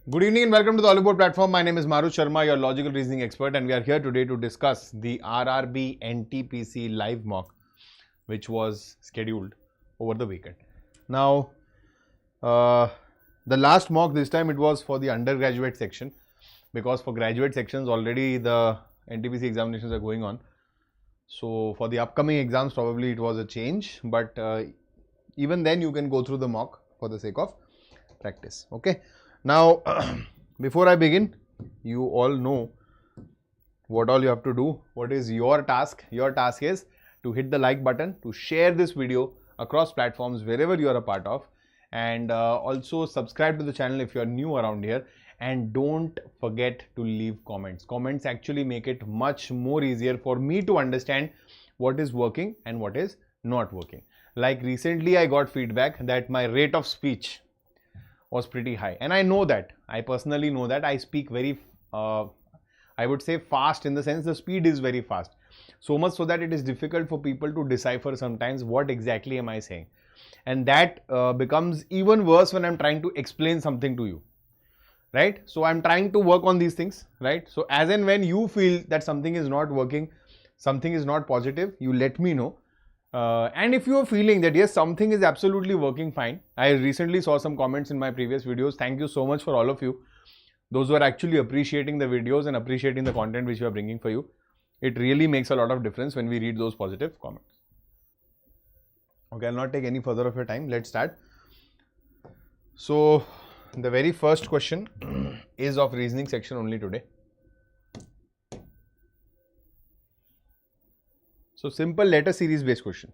Good evening and welcome to the Oliveboard platform. My name is Maru Sharma, your logical reasoning expert, and we are here today to discuss the RRB NTPC live mock, which was scheduled over the weekend. Now, the last mock this time it was for the undergraduate section, because for graduate sections already the NTPC examinations are going on. So for the upcoming exams probably it was a change, but even then you can go through the mock for the sake of practice. Okay. Now, before I begin, you all know what all you have to do. What is your task? Your task is to hit the like button, to share this video across platforms wherever you are a part of, and also subscribe to the channel if you are new around here, and don't forget to leave comments. Comments actually make it much more easier for me to understand what is working and what is not working. Like recently I got feedback that my rate of speech was pretty high, and I know that, I personally know that I speak very I would say fast, in the sense the speed is very fast, so much so that it is difficult for people to decipher sometimes what exactly am I saying, and that becomes even worse when I'm trying to explain something to you, right? So I'm trying to work on these things, right? So as and when you feel that something is not working, something is not positive, you let me know. And if you are feeling that yes, something is absolutely working fine, I recently saw some comments in my previous videos. Thank you so much for all of you, those who are actually appreciating the videos and appreciating the content which we are bringing for you. It really makes a lot of difference when we read those positive comments. Okay, I'll not take any further of your time. Let's start. So the very first question is of reasoning section only today. So simple letter series based question.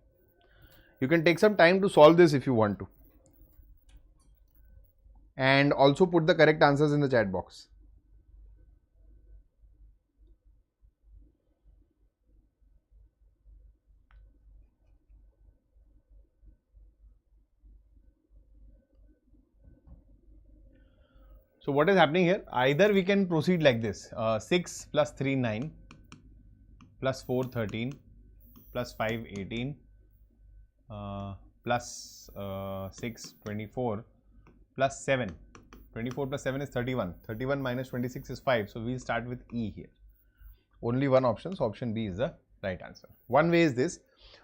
You can take some time to solve this if you want to, and also put the correct answers in the chat box. So what is happening here? Either we can proceed like this, 6 plus 3 9 plus 4 13 plus 5 18 plus 6 24 plus 7 24 plus 7 is 31, 31 minus 26 is 5. So we'll start with E here. Only one option, so option B is the right answer. One way is this.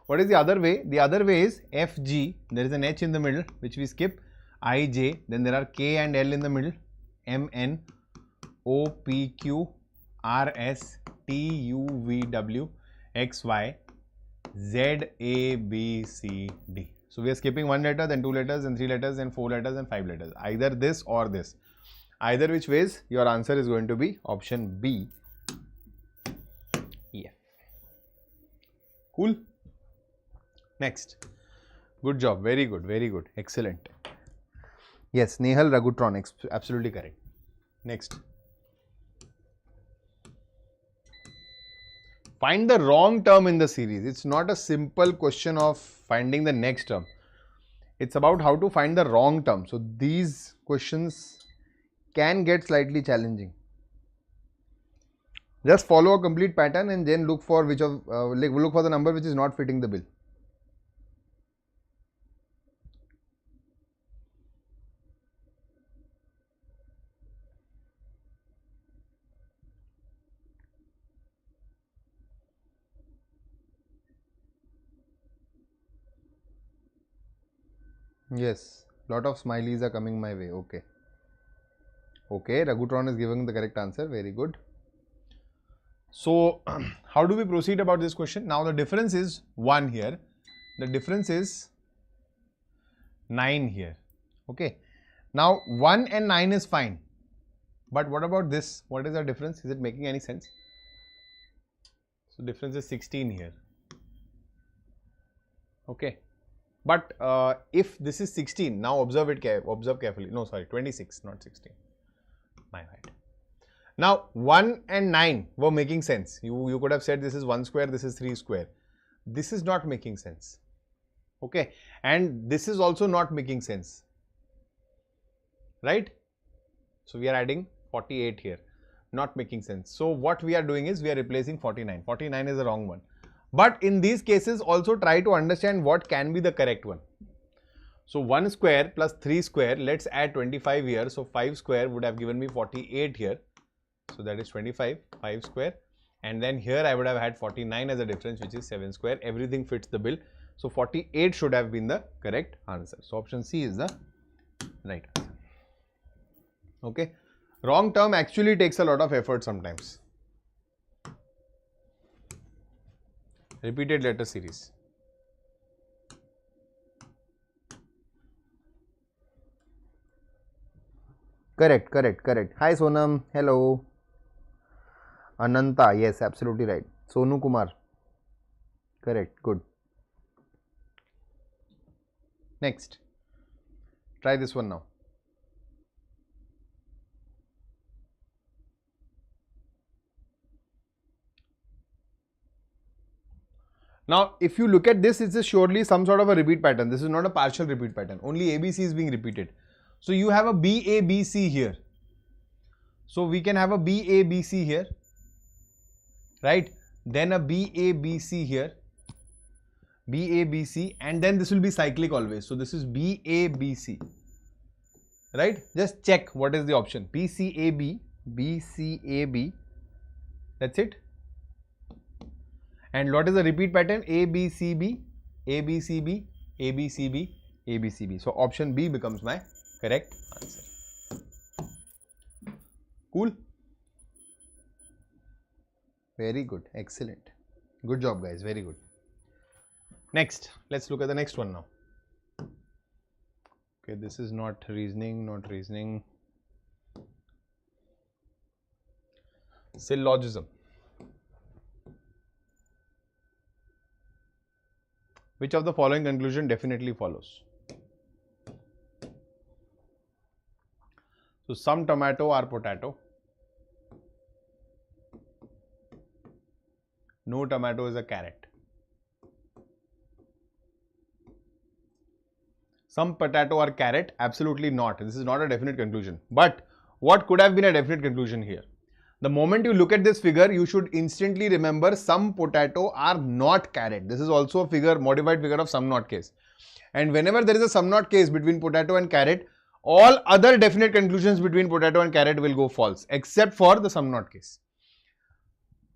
What is the other way? The other way is FG, there is an H in the middle which we skip, IJ, then there are K and L in the middle, MN, O, P, Q, R, S, T, U, V, W, X, Y, Z, A, B, C, D. So we are skipping one letter, then two letters, then three letters, then four letters, and five letters. Either this or this. Either which ways, your answer is going to be option B. Yeah. Cool. Next. Good job. Very good. Very good. Excellent. Yes, Nehal Ragutron. Absolutely correct. Next. Find the wrong term in the series. It's not a simple question of finding the next term. It's about how to find the wrong term. So these questions can get slightly challenging. Just follow a complete pattern and then look for which of look for the number which is not fitting the bill. Yes, lot of smileys are coming my way. Okay. Okay, Ragutron is giving the correct answer. Very good. So, how do we proceed about this question? Now, the difference is 1 here. The difference is 9 here. Okay. Now, 1 and 9 is fine. But what about this? What is the difference? Is it making any sense? So, difference is 16 here. Okay. But if this is 16, now observe carefully. No, sorry, 26, not 16. My bad. Now 1 and 9 were making sense. You could have said this is 1 square, this is 3 square. This is not making sense. Okay. And this is also not making sense. Right? So we are adding 48 here. Not making sense. So what we are doing is we are replacing 49. 49 is the wrong one. But in these cases also try to understand what can be the correct one. So 1 square plus 3 square, let's add 25 here. So 5 square would have given me 48 here. So that is 25, 5 square. And then here I would have had 49 as a difference, which is 7 square. Everything fits the bill. So 48 should have been the correct answer. So option C is the right answer. Okay. Wrong term actually takes a lot of effort sometimes. Repeated letter series. Correct. Hi Sonam, hello. Ananta, yes, absolutely right. Sonu Kumar, correct, good. Next, try this one now. Now, if you look at this, it's surely some sort of a repeat pattern. This is not a partial repeat pattern. Only ABC is being repeated. So, you have a BABC here. So, we can have a BABC here, right? Then a BABC here, BABC, and then this will be cyclic always. So, this is BABC, right? Just check what is the option. BCAB, BCAB, that's it. And what is the repeat pattern? ABCB, ABCB, ABCB, ABCB. So option B becomes my correct answer. Cool? Very good. Excellent. Good job, guys. Very good. Next, let's look at the next one now. Okay, this is not reasoning, not reasoning. Syllogism. Which of the following conclusion definitely follows? So, some tomato are potato. No tomato is a carrot. Some potato are carrot? Absolutely not. This is not a definite conclusion. But what could have been a definite conclusion here? The moment you look at this figure, you should instantly remember some potato are not carrot. This is also a figure, modified figure of sum not case. And whenever there is a sum not case between potato and carrot, all other definite conclusions between potato and carrot will go false, except for the sum not case.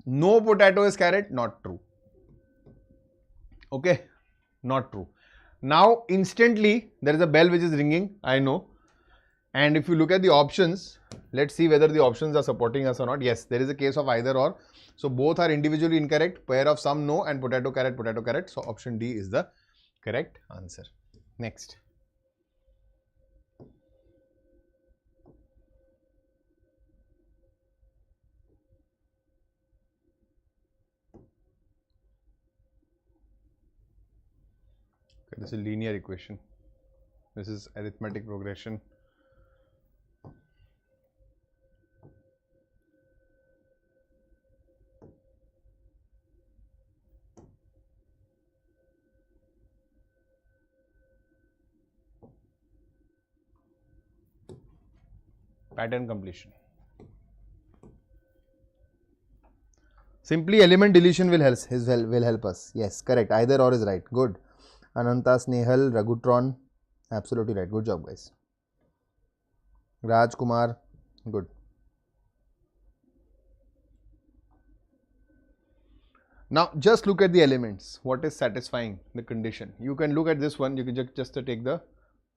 No potato is carrot, not true. Okay, not true. Now, instantly, there is a bell which is ringing, I know. And if you look at the options, let's see whether the options are supporting us or not. Yes, there is a case of either or. So, both are individually incorrect. Pair of sum no and potato carrot, potato carrot. So, option D is the correct answer. Next. Okay, this is linear equation. This is arithmetic progression. Pattern completion. Simply element deletion will help us. Yes, correct. Either or is right. Good. Ananta, Snehal, Ragutron. Absolutely right. Good job, guys. Raj Kumar. Good. Now, just look at the elements. What is satisfying the condition? You can look at this one. You can just take the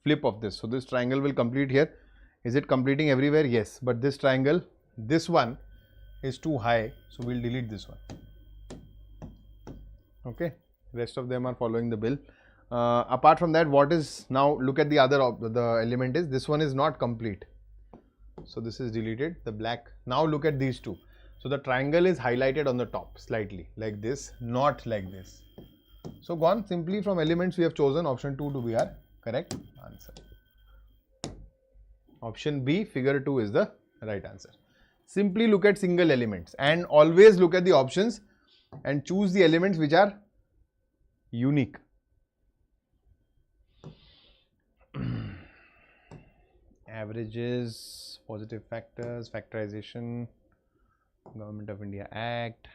flip of this. So, this triangle will complete here. Is it completing everywhere? Yes. But this triangle, this one is too high. So, we will delete this one. Okay. Rest of them are following the bill. Apart from that, what is now, look at the other, the element is, this one is not complete. So, this is deleted, the black. Now, look at these two. So, the triangle is highlighted on the top slightly like this, not like this. So, gone simply from elements we have chosen option 2 to be our correct answer. Option B, figure 2 is the right answer. Simply look at single elements and always look at the options and choose the elements which are unique. Averages, positive factors, factorization, Government of India Act.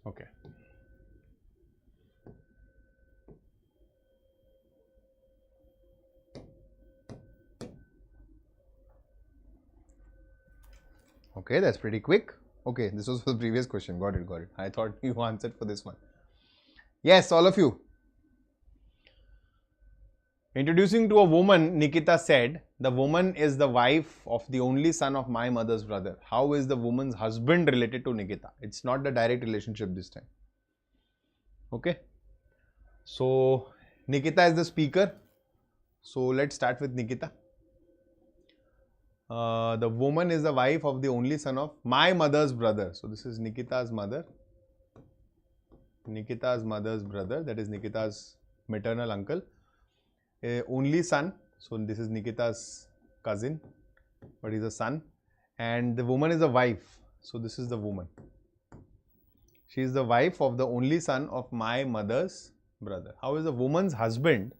Okay. Okay, that's pretty quick. Okay, this was for the previous question. Got it, got it. I thought you answered for this one. Yes, all of you. Introducing to a woman, Nikita said, the woman is the wife of the only son of my mother's brother. How is the woman's husband related to Nikita? It's not the direct relationship this time. Okay. So, Nikita is the speaker. So, let's start with Nikita. The woman is the wife of the only son of my mother's brother. So, this is Nikita's mother. Nikita's mother's brother, that is Nikita's maternal uncle. Only son, so this is Nikita's cousin, but he's a son, and the woman is a wife, so this is the woman. She is the wife of the only son of my mother's brother. How is the woman's husband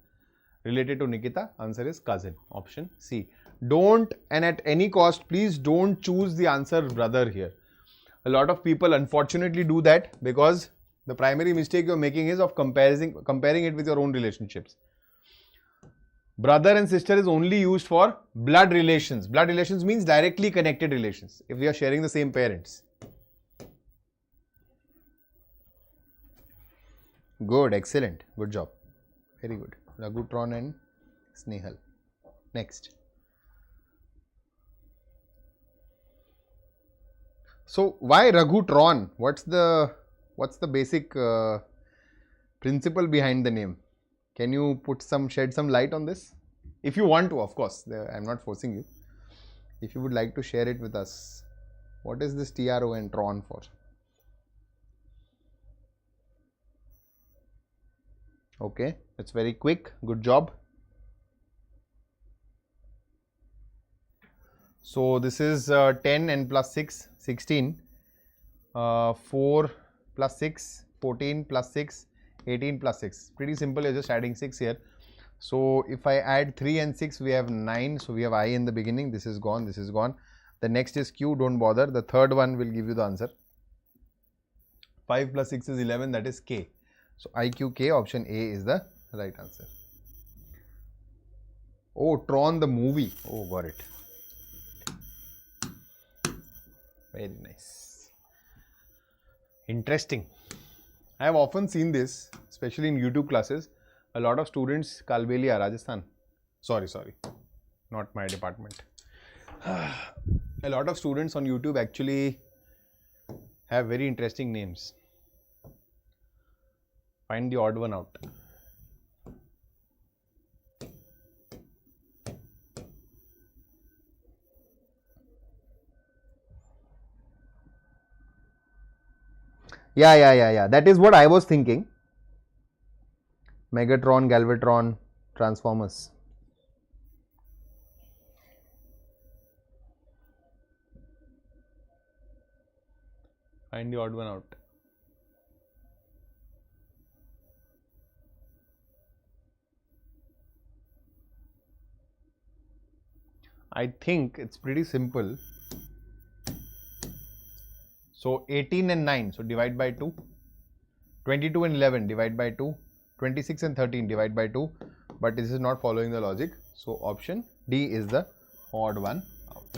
related to Nikita? Answer is cousin, option C. Don't, and at any cost, please don't choose the answer brother here. A lot of people unfortunately do that because the primary mistake you're making is of comparing it with your own relationships. Brother and sister is only used for blood relations. Blood relations means directly connected relations if we are sharing the same parents. Good, excellent, good job. Very good. Ragutron and Snehal. Next. So why Ragutron? What's the basic principle behind the name? Can you shed some light on this? If you want to, of course. I'm not forcing you. If you would like to share it with us. What is this TRO and Tron for? Okay, it's very quick. Good job. So this is 10 and plus 6, 16. 4 plus 6, 14 plus 6. 18 plus 6. Pretty simple, you're just adding 6 here. So if I add 3 and 6, we have 9. So we have I in the beginning. This is gone. This is gone. The next is Q. Don't bother. The third one will give you the answer. 5 plus 6 is 11. That is K. So IQK, option A is the right answer. Oh, Tron the movie. Oh, got it. Very nice. Interesting. I have often seen this, especially in YouTube classes. A lot of students, Kalbelia, Rajasthan. Sorry, not my department. A lot of students on YouTube actually have very interesting names. Find the odd one out. Yeah. That is what I was thinking. Megatron, Galvatron, Transformers. Find the odd one out. I think it's pretty simple. So 18 and 9, so divide by 2. 22 and 11, divide by 2. 26 and 13, divide by 2. But this is not following the logic. So option D is the odd one out.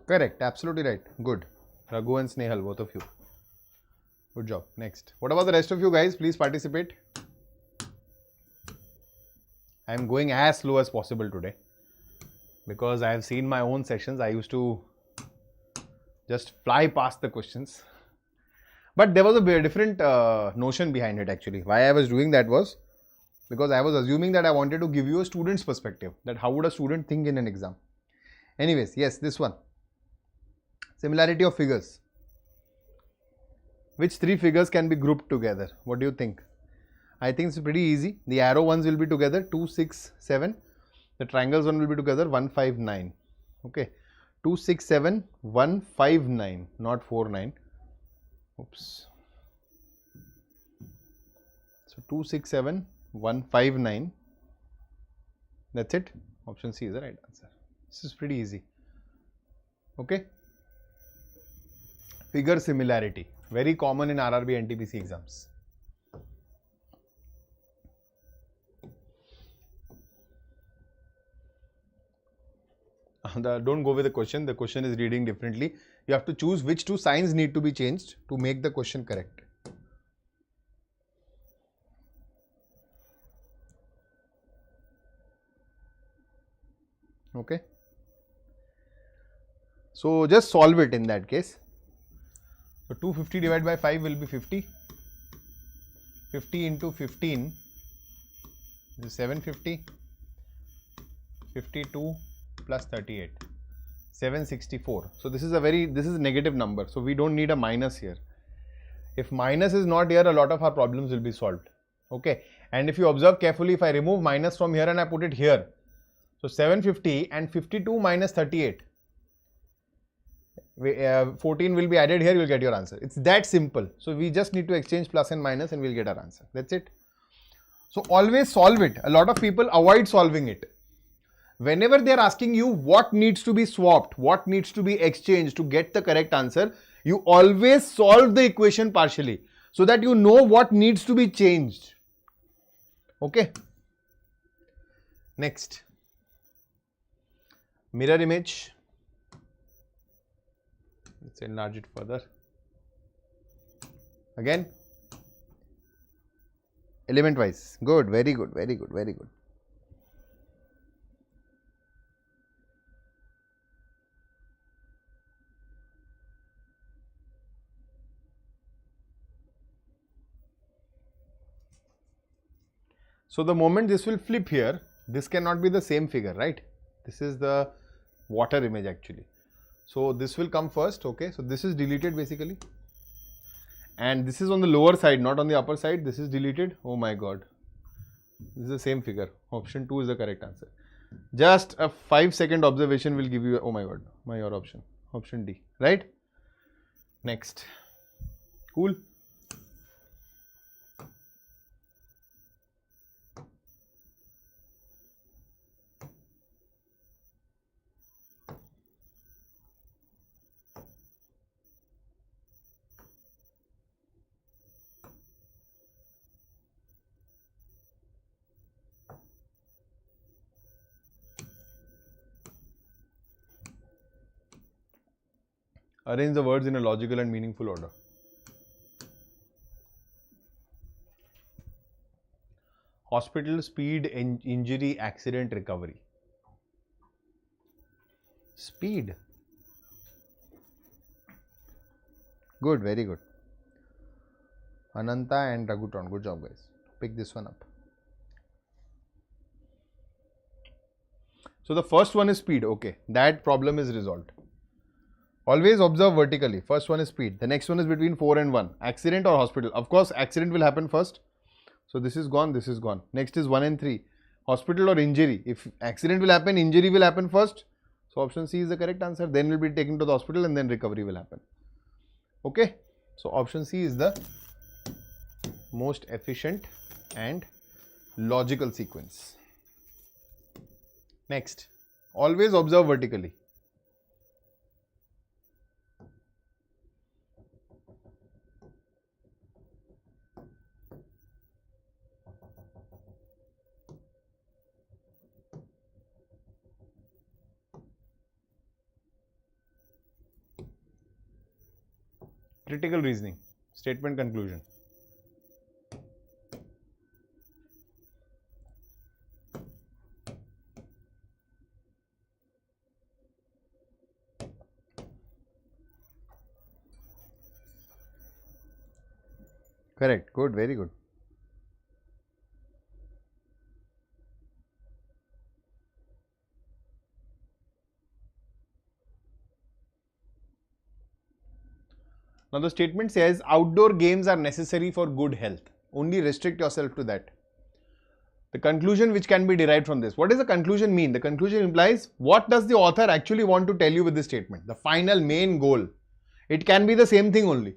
Correct, absolutely right. Good. Raghu and Snehal, both of you. Good job. Next. What about the rest of you guys? Please participate. I am going as slow as possible today, because I have seen my own sessions. I used to just fly past the questions. But there was a different notion behind it actually. Why I was doing that was because I was assuming that I wanted to give you a student's perspective. That how would a student think in an exam. Anyways, yes, this one. Similarity of figures. Which three figures can be grouped together? What do you think? I think it's pretty easy. The arrow ones will be together 2, 6, 7. The triangles one will be together 1, 5, 9. Okay. 2, 6, 7, 1, 5, 9. Not 4, 9. Oops. So 2, 6, 7, 1, 5, 9. That's it. Option C is the right answer. This is pretty easy. Okay. Figure similarity. Very common in RRB NTPC exams. Don't go with the question. The question is reading differently. You have to choose which two signs need to be changed to make the question correct. Okay. So just solve it in that case. So 250 divided by 5 will be 50. 50 into 15 is 750. 52 plus 38. 764. So this is a negative number. So we don't need a minus here. If minus is not here, a lot of our problems will be solved. Okay. And if you observe carefully, if I remove minus from here and I put it here, so 750 and 52 minus 38. 14 will be added here, you will get your answer. It's that simple. So we just need to exchange plus and minus and we'll get our answer. That's it. So always solve it. A lot of people avoid solving it. Whenever they are asking you what needs to be swapped, what needs to be exchanged to get the correct answer, you always solve the equation partially so that you know what needs to be changed. Okay. Next. Mirror image. Let's enlarge it further. Again, element wise. Good, very good, very good, very good. So the moment this will flip here, this cannot be the same figure, right? This is the water image actually. So this will come first, okay. So this is deleted basically. And this is on the lower side, not on the upper side. This is deleted. Oh my god. This is the same figure. Option 2 is the correct answer. Just a 5-second observation will give you, oh my god, your option. Option D, right? Next. Cool. Arrange the words in a logical and meaningful order. Hospital, speed, injury, accident, recovery. Speed. Good, very good. Ananta and Raghuton, good job guys. Pick this one up. So the first one is speed, okay. That problem is resolved. Always observe vertically. First one is speed. The next one is between 4 and 1. Accident or hospital. Of course, accident will happen first. So this is gone, this is gone. Next is 1 and 3. Hospital or injury. If accident will happen, injury will happen first. So option C is the correct answer. Then will be taken to the hospital and then recovery will happen. Okay. So option C is the most efficient and logical sequence. Next. Always observe vertically. Critical reasoning, statement conclusion. Correct, good, very good. Now the statement says outdoor games are necessary for good health. Only restrict yourself to that. The conclusion which can be derived from this. What does the conclusion mean? The conclusion implies what does the author actually want to tell you with this statement? The final main goal. It can be the same thing only.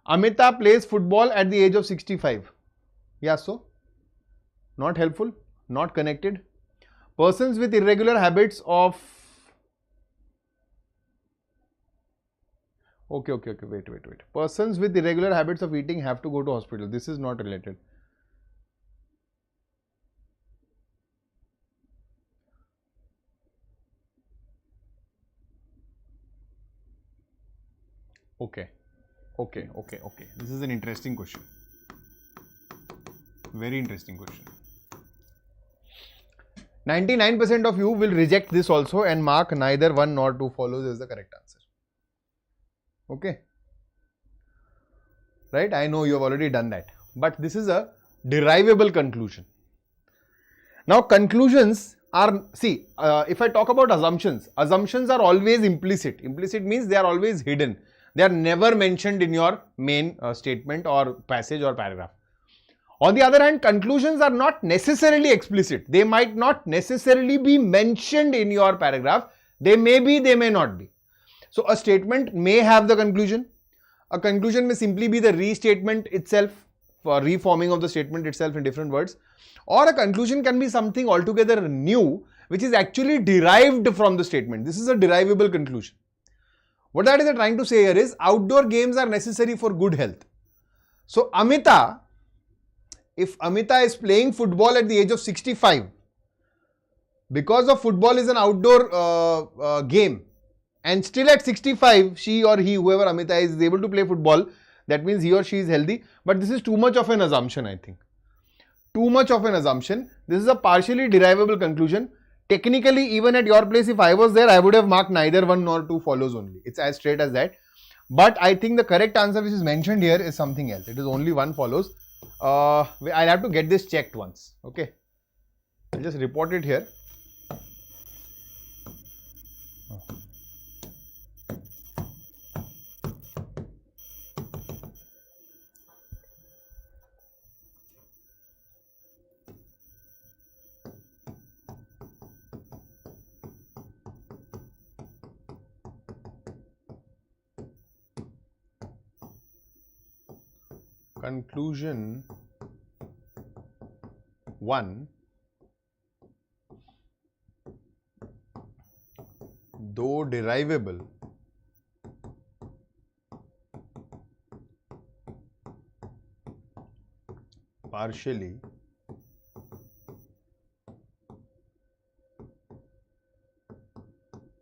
Amita plays football at the age of 65. Yeah, so? Not helpful, not connected. Persons with irregular habits of... Okay, wait. Persons with irregular habits of eating have to go to hospital. This is not related. Okay. This is an interesting question. Very interesting question. 99% of you will reject this also and mark neither 1 nor 2 follows as the correct answer. Okay. Right? I know you have already done that. But this is a derivable conclusion. Now conclusions are, if I talk about assumptions are always implicit. Implicit means they are always hidden. They are never mentioned in your main statement or passage or paragraph. On the other hand, conclusions are not necessarily explicit. They might not necessarily be mentioned in your paragraph. They may be, they may not be. So a statement may have the conclusion. A conclusion may simply be the restatement itself, for reforming of the statement itself in different words. Or a conclusion can be something altogether new, which is actually derived from the statement. This is a derivable conclusion. What that is trying to say here is outdoor games are necessary for good health. So Amita, if Amita is playing football at the age of 65, because of football is an outdoor game, and still at 65, she or he, whoever Amita is able to play football, that means he or she is healthy. But this is too much of an assumption, I think. Too much of an assumption. This is a partially derivable conclusion. Technically, even at your place, if I was there, I would have marked neither 1 nor 2 follows only. It's as straight as that. But I think the correct answer which is mentioned here is something else. It is only 1 follows. I'll have to get this checked once. Okay. I'll just report it here. Conclusion 1, though derivable, partially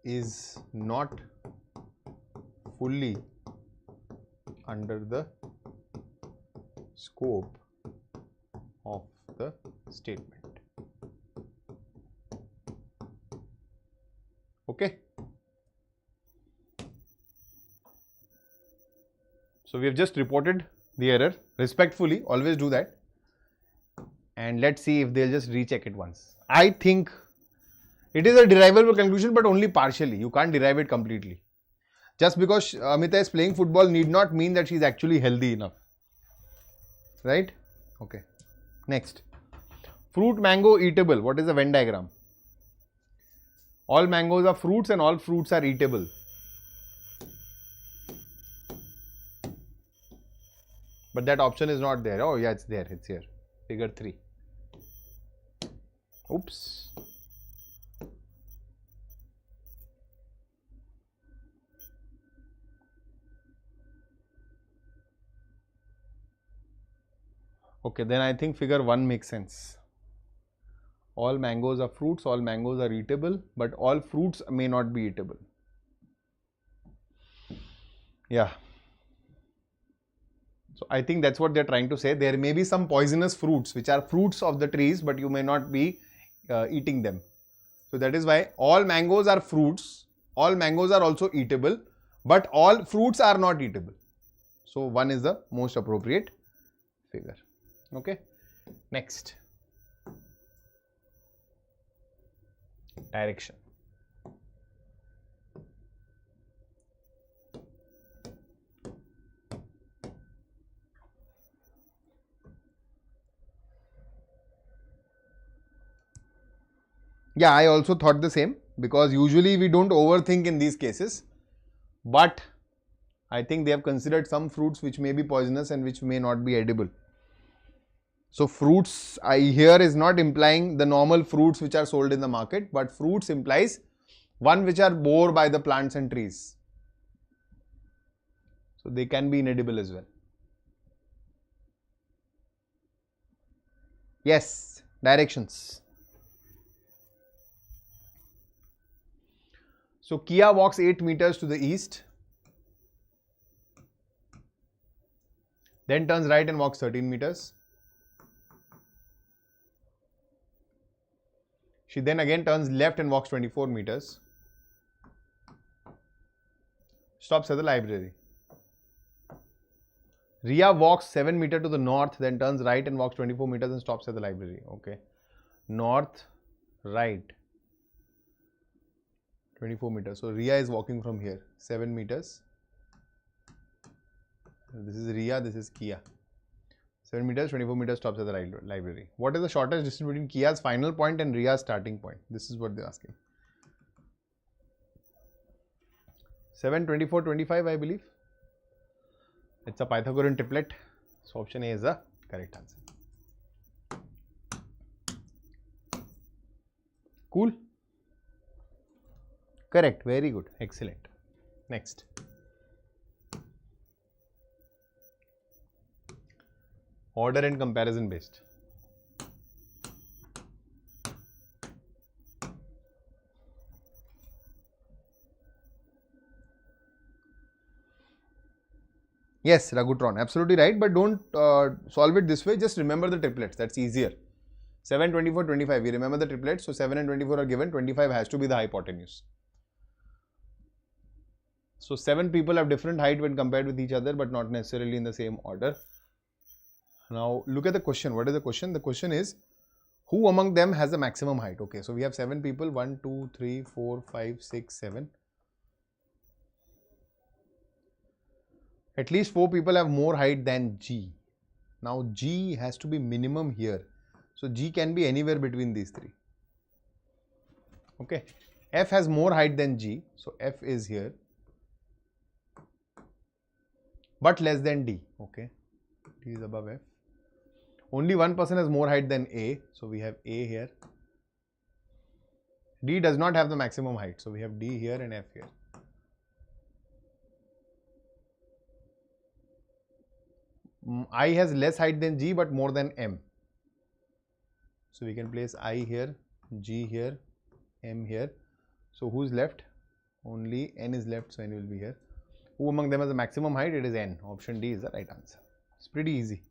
is not fully under the scope of the statement. Okay. So we have just reported the error respectfully. Always do that. And let's see if they'll just recheck it once. I think it is a derivable conclusion, but only partially. You can't derive it completely. Just because Amita is playing football need not mean that she is actually healthy enough. Right? Okay. Next. Fruit, mango, eatable. What is the Venn diagram? All mangoes are fruits and all fruits are eatable. But that option is not there. Oh yeah, it's there. It's here. Figure 3. Oops. Okay, then I think figure 1 makes sense. All mangoes are fruits, all mangoes are eatable, but all fruits may not be eatable. Yeah. So I think that's what they're trying to say. There may be some poisonous fruits which are fruits of the trees, but you may not be eating them. So that is why all mangoes are fruits, all mangoes are also eatable, but all fruits are not eatable. So 1 is the most appropriate figure. Okay. Next. Direction. Yeah, I also thought the same, because usually we don't overthink in these cases, but I think they have considered some fruits which may be poisonous and which may not be edible. So fruits here is not implying the normal fruits which are sold in the market, but fruits implies one which are bore by the plants and trees. So they can be inedible as well. Yes, directions. So Kia walks 8 meters to the east, then turns right and walks 13 meters. She then again turns left and walks 24 meters. Stops at the library. Ria walks 7 meters to the north, then turns right and walks 24 meters and stops at the library. Okay. North, right. 24 meters. So Ria is walking from here. 7 meters. This is Ria, this is Kia. 7 meters, 24 meters, stops at the library. What is the shortest distance between Kia's final point and Ria's starting point? This is what they're asking. 7, 24, 25, I believe. It's a Pythagorean triplet. So option A is the correct answer. Cool? Correct. Very good. Excellent. Next. Order and comparison based. Yes, Ragutron, absolutely right, but don't solve it this way. Just remember the triplets. That's easier. 7, 24, 25. We remember the triplets. So 7 and 24 are given. 25 has to be the hypotenuse. So 7 people have different height when compared with each other, but not necessarily in the same order. Now look at the question. What is the question? The question is, who among them has the maximum height? Okay, so we have 7 people. 1, 2, 3, 4, 5, 6, 7. At least 4 people have more height than G. Now G has to be minimum here. So G can be anywhere between these 3. Okay. F has more height than G. So F is here. But less than D. Okay. D is above F. Only one person has more height than A. So we have A here. D does not have the maximum height. So we have D here and F here. I has less height than G but more than M. So we can place I here, G here, M here. So who's left? Only N is left, so N will be here. Who among them has the maximum height? It is N. Option D is the right answer. It's pretty easy.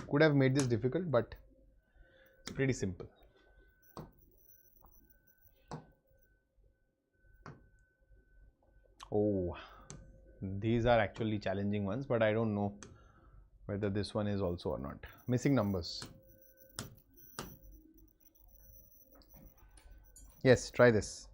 Could have made this difficult, but it's pretty simple. Oh. These are actually challenging ones, but I don't know whether this one is also or not. Missing numbers. Yes, try this.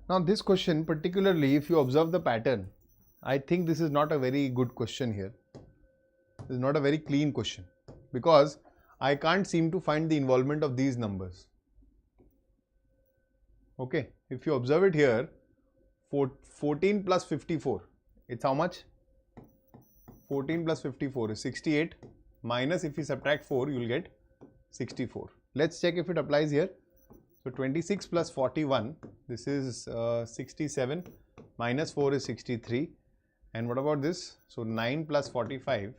Now this question, particularly if you observe the pattern, I think this is not a very good question here. This is not a very clean question because I can't seem to find the involvement of these numbers. Okay, if you observe it here, 14 plus 54, it's how much? 14 plus 54 is 68 minus if you subtract 4, you will get 64. Let's check if it applies here. So 26 plus 41, this is 67, minus 4 is 63. And what about this? So 9 plus 45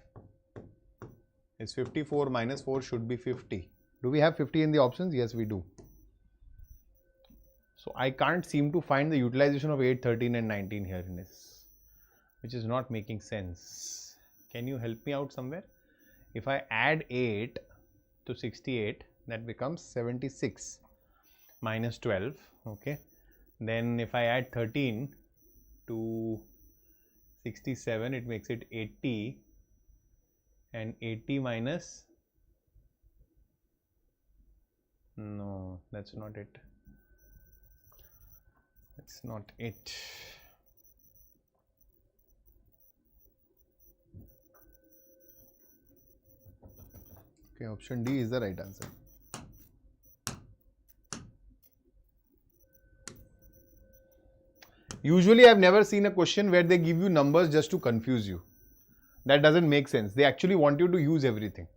is 54, minus 4 should be 50. Do we have 50 in the options? Yes, we do. So I can't seem to find the utilization of 8, 13 and 19 here in this, which is not making sense. Can you help me out somewhere? If I add 8 to 68, that becomes 76 minus 12, okay. Then if I add 13 to 67, it makes it 80, and 80 minus, no, that's not it. That's not it. Okay, option D is the right answer. Usually, I've never seen a question where they give you numbers just to confuse you. That doesn't make sense. They actually want you to use everything.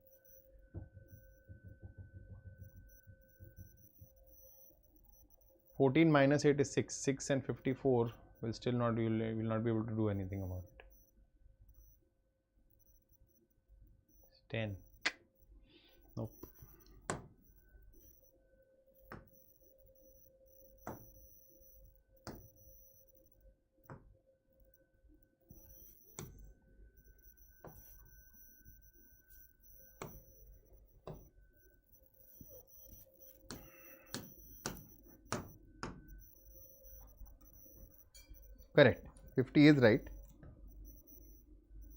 (14 minus 8 is 6. 6 and 54 will still not be, will not be able to do anything about it. 10. Nope. Correct. 50 is right.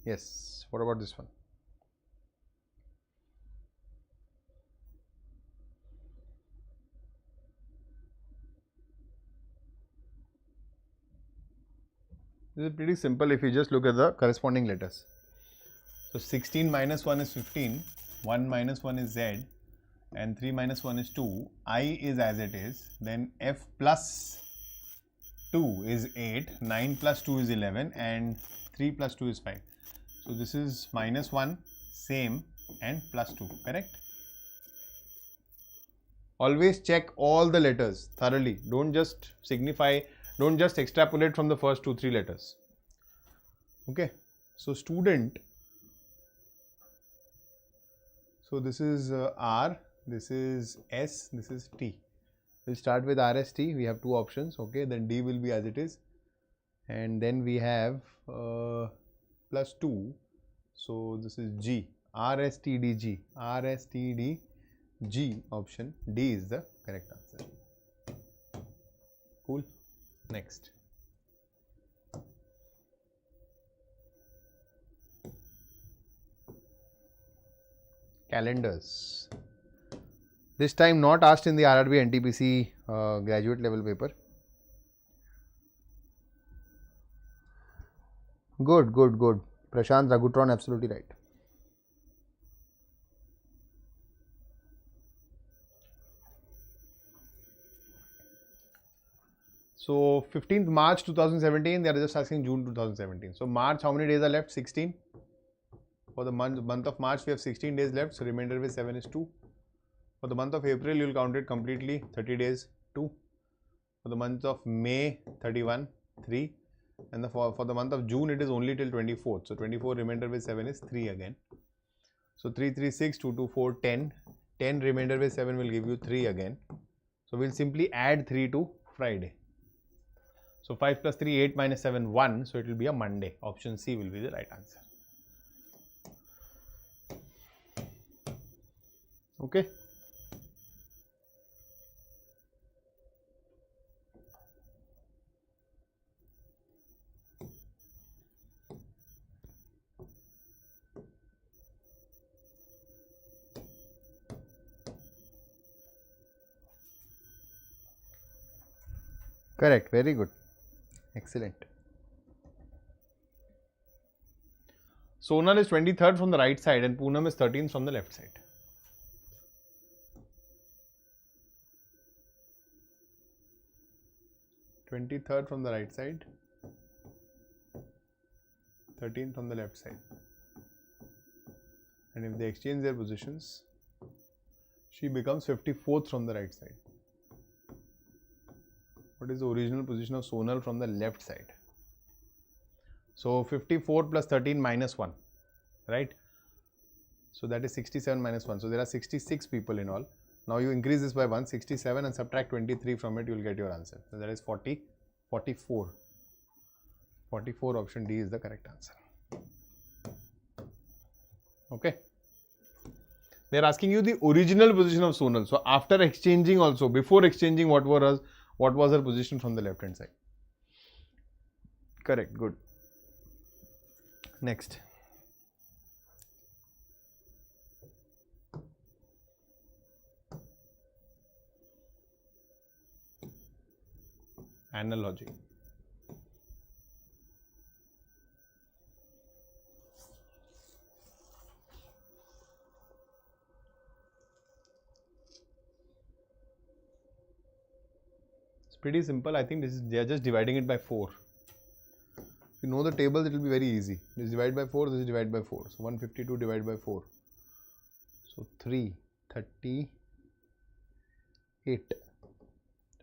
Yes. What about this one? This is pretty simple if you just look at the corresponding letters. So 16 minus 1 is 15, 1 minus 1 is Z, and 3 minus 1 is 2. I is as it is. Then F plus 2 is 8, 9 plus 2 is 11, and 3 plus 2 is 5. So this is minus 1, same, and plus 2, correct? Always check all the letters thoroughly. Don't just signify, don't just extrapolate from the first 2-3 letters. Okay. So student, so this is R, this is S, this is T. We'll start with RST. We have two options, okay. Then D will be as it is, and then we have plus 2. So this is G, RSTDG, RSTDG option. D is the correct answer. Cool. Next. Calendars. This time not asked in the RRB NTPC graduate level paper. Good, good, good. Prashant Ragutron, absolutely right. So 15th March 2017, they are just asking June 2017. So March, how many days are left? 16. For the month of March, we have 16 days left. So remainder with 7 is 2. For the month of April, you will count it completely, 30 days, 2. For the month of May, 31, 3. And for the month of June, it is only till 24th. So 24 remainder with 7 is 3 again. So 3, 3, 6, 2, 2, 4, 10. 10 remainder with 7 will give you 3 again. So we'll simply add 3 to Friday. So 5 plus 3, 8 minus 7, 1. So it will be a Monday. Option C will be the right answer. Okay. Correct. Very good. Excellent. Sonal is 23rd from the right side and Poonam is 13th from the left side. (23rd) from the right side, 13th from the left side. And if they exchange their positions, she becomes 54th from the right side. What is the original position of Sonal from the left side? So 54 plus 13 minus 1, right? So that is 67 minus 1. So there are 66 people in all. Now you increase this by 1, 67, and subtract 23 from it, you will get your answer. So that is 44. 44, option D is the correct answer. Okay. They are asking you the original position of Sonal. So after exchanging also, before exchanging, what was her position from the left hand side? Correct, good. Next. Analogy. It's pretty simple. I think they are just dividing it by 4. If you know the tables, it will be very easy. This is divided by 4, this is divided by 4. So 152 divided by 4. So 38.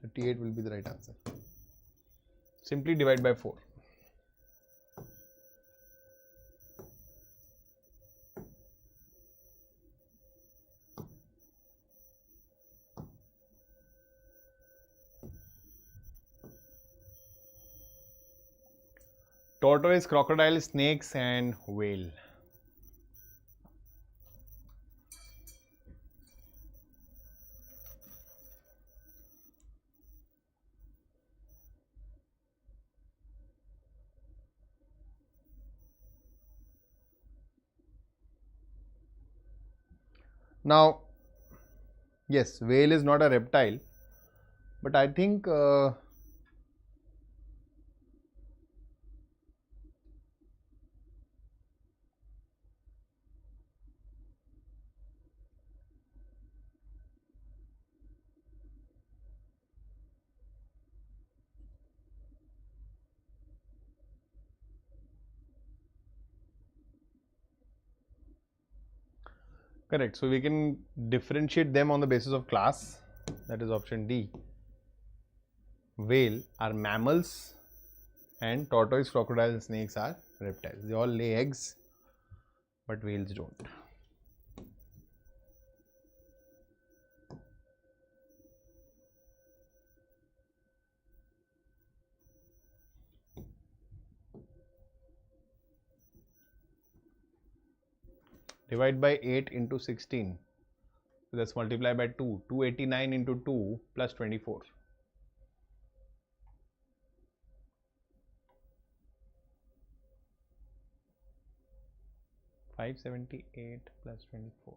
38 will be the right answer. Simply divide by 4. Tortoise, crocodile, snakes and whale. Now, yes, whale is not a reptile, but I think correct. So we can differentiate them on the basis of class. That is option D. Whale are mammals and tortoise, crocodile and snakes are reptiles. They all lay eggs, but whales don't. Divide by 8 into 16. So let's multiply by 2. 289 into 2 plus 24. 578 plus 24.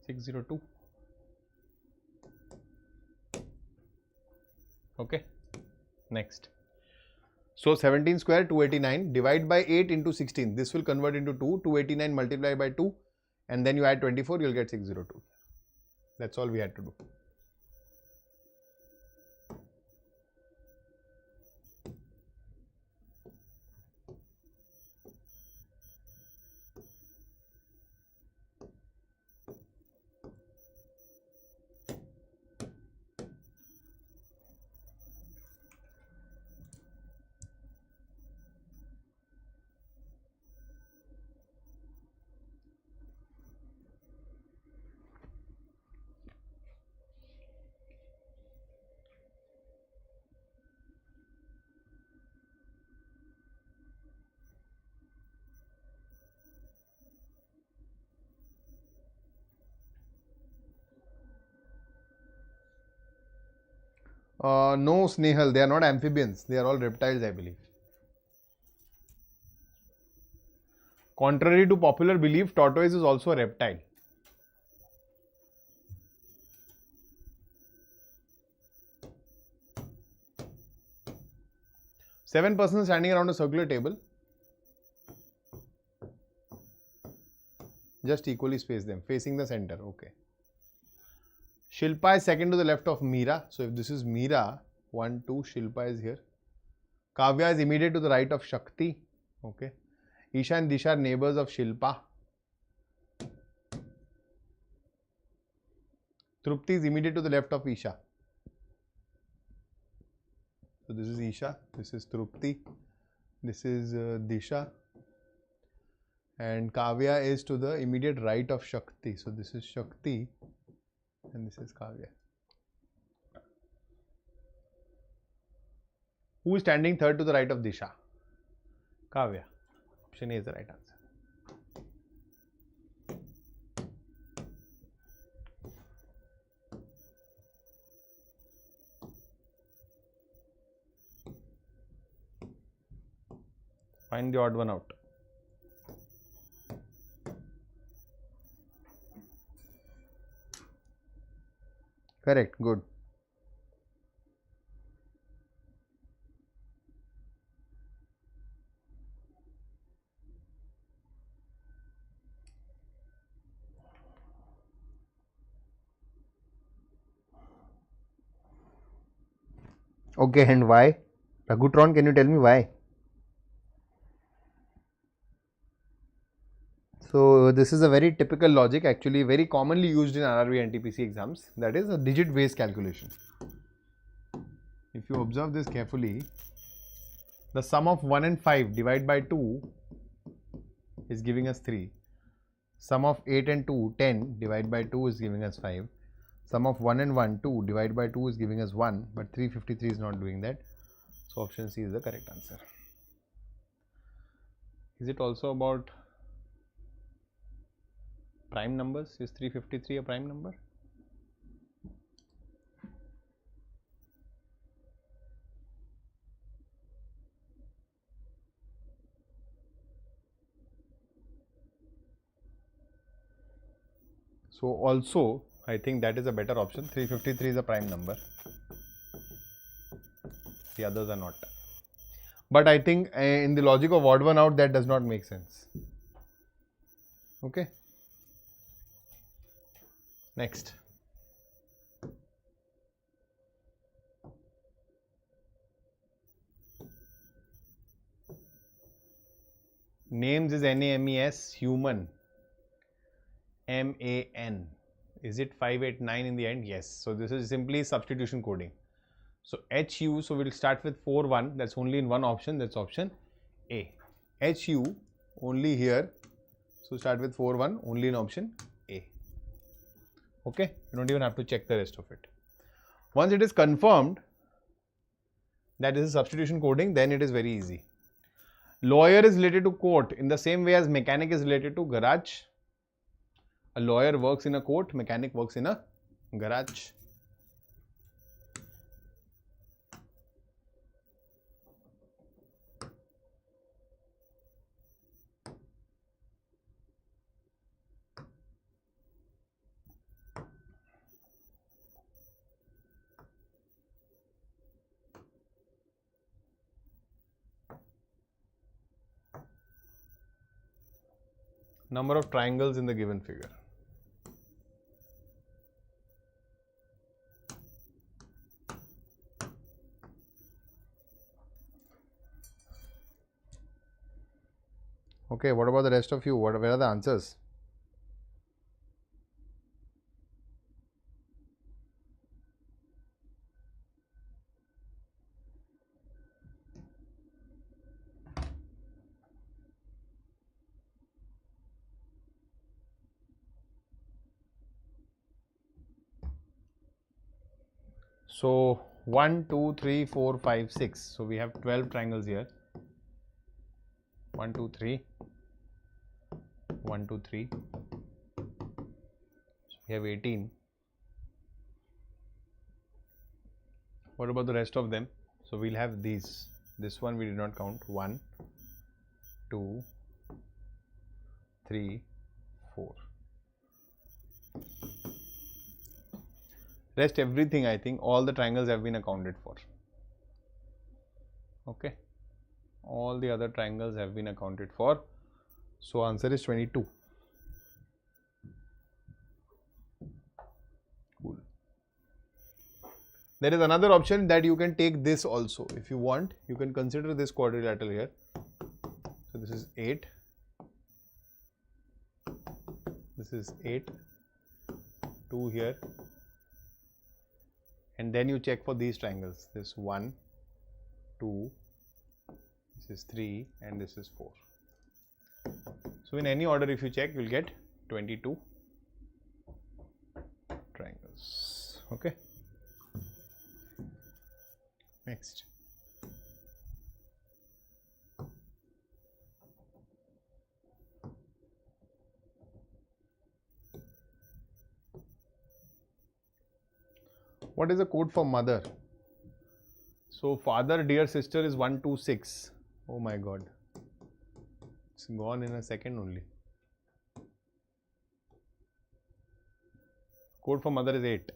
602. Okay. Next. So 17 square 289, divide by 8 into 16. This will convert into 2. 289 multiply by 2 and then you add 24, you will get 602. That's all we had to do. No, Snehal, they are not amphibians. They are all reptiles, I believe. Contrary to popular belief, tortoise is also a reptile. Seven persons standing around a circular table. Just equally space them, facing the center. Okay. Shilpa is second to the left of Meera. So if this is Meera, 1, 2, Shilpa is here. Kavya is immediate to the right of Shakti. Okay. Isha and Disha are neighbors of Shilpa. Trupti is immediate to the left of Isha. So this is Isha, this is Trupti, this is Disha, and Kavya is to the immediate right of Shakti. So this is Shakti and this is Kavya. Who is standing third to the right of Disha? Kavya. Option A is the right answer. Find the odd one out. Correct, good. Okay, and why? Ragutron, can you tell me why? So this is a very typical logic, actually very commonly used in RRB NTPC exams, that is a digit based calculation. If you observe this carefully, the sum of 1 and 5 divided by 2 is giving us 3. Sum of 8 and 2, 10 divided by 2 is giving us 5. Sum of 1 and 1, 2 divided by 2 is giving us 1, but 353 is not doing that. So option C is the correct answer. Is it also about prime numbers? Is 353 a prime number? So also I think that is a better option. 353 is a prime number. The others are not. But I think in the logic of odd one out, that does not make sense. Okay. Next. Names is NAMES, human. MAN. Is it 589 in the end? Yes. So this is simply substitution coding. So HU, so we'll start with 41. That's only in one option. That's option A. HU only here. So start with 41 only in option A. Okay. You don't even have to check the rest of it. Once it is confirmed that this is substitution coding, then it is very easy. Lawyer is related to court in the same way as mechanic is related to garage. A lawyer works in a court, mechanic works in a garage. Number of triangles in the given figure. Okay, what about the rest of you? Where are the answers? So 1, 2, 3, 4, 5, 6. So we have 12 triangles here. 1, 2, 3. 1, 2, 3. So we have 18. What about the rest of them? So we'll have these. This one we did not count. 1, 2, 3, 4. Rest everything, I think all the triangles have been accounted for. Okay. All the other triangles have been accounted for. So answer is 22. Cool. There is another option that you can take this also. If you want, you can consider this quadrilateral here. So this is 8. This is 8. 2 here. And then you check for these triangles. This 1, 2, this is 3 and this is 4. So in any order if you check, you will get 22 triangles. Okay. Next. What is the code for mother? So father, dear sister is 126. Oh my god. It's gone in a second only. Code for mother is 8.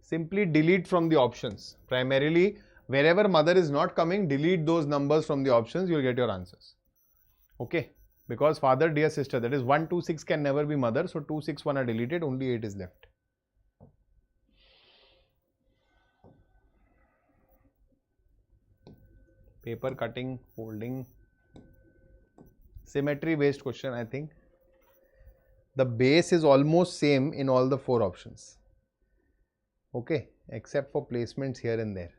Simply delete from the options. Primarily, wherever mother is not coming, delete those numbers from the options, you will get your answers. Okay. Because father, dear sister, that is 126 can never be mother. So 261 are deleted, only 8 is left. Paper cutting, folding, symmetry based question. I think the base is almost same in all the 4 options. Okay, except for placements here and there.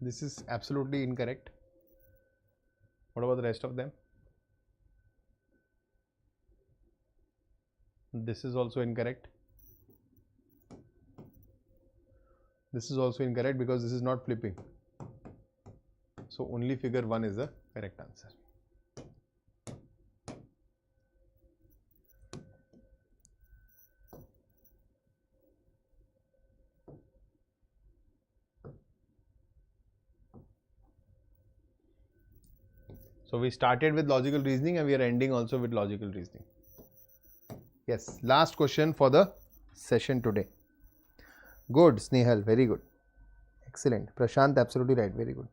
This is absolutely incorrect. What about the rest of them? This is also incorrect. This is also incorrect because this is not flipping. So only figure 1 is the correct answer. So we started with logical reasoning and we are ending also with logical reasoning. Yes, last question for the session today. Good, Snehal, very good. Excellent. Prashant, absolutely right, very good.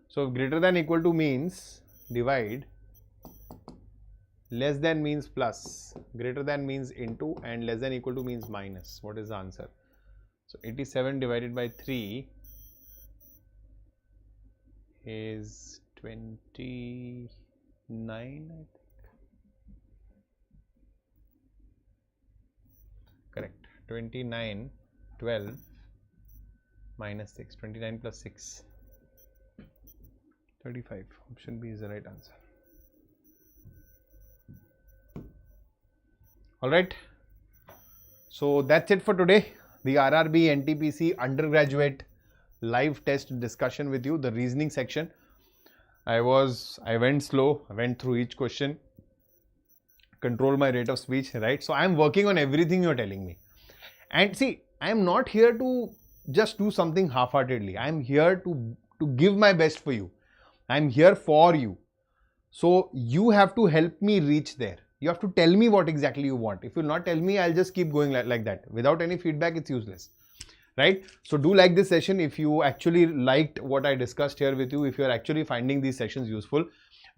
So greater than equal to means divide, less than means plus, greater than means into, and less than equal to means minus. What is the answer? So 87 divided by 3 is 29, I think. Correct. 29, 12 minus 6. 29 plus 6. 35. Option B is the right answer. Alright. So that's it for today. The RRB NTPC undergraduate live test discussion with you, the reasoning section. I went slow, I went through each question, control my rate of speech, right? So I am working on everything you're telling me. And see, I am not here to just do something half-heartedly. I am here to give my best for you. I am here for you. So you have to help me reach there. You have to tell me what exactly you want. If you not tell me, I'll just keep going like that. Without any feedback, it's useless. Right? So do like this session if you actually liked what I discussed here with you. If you are actually finding these sessions useful,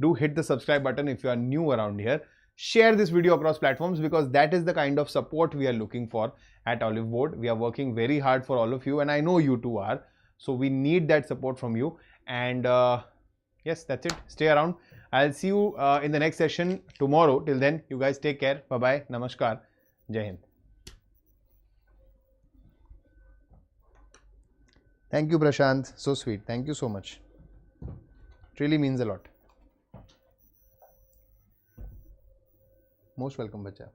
do hit the subscribe button if you are new around here. Share this video across platforms because that is the kind of support we are looking for at Oliveboard. We are working very hard for all of you and I know you too are. So we need that support from you. And yes, that's it. Stay around. I'll see you in the next session tomorrow. Till then, you guys take care. Bye-bye. Namaskar. Jai Hind. Thank you, Prashant. So sweet. Thank you so much. It really means a lot. Most welcome, bacha.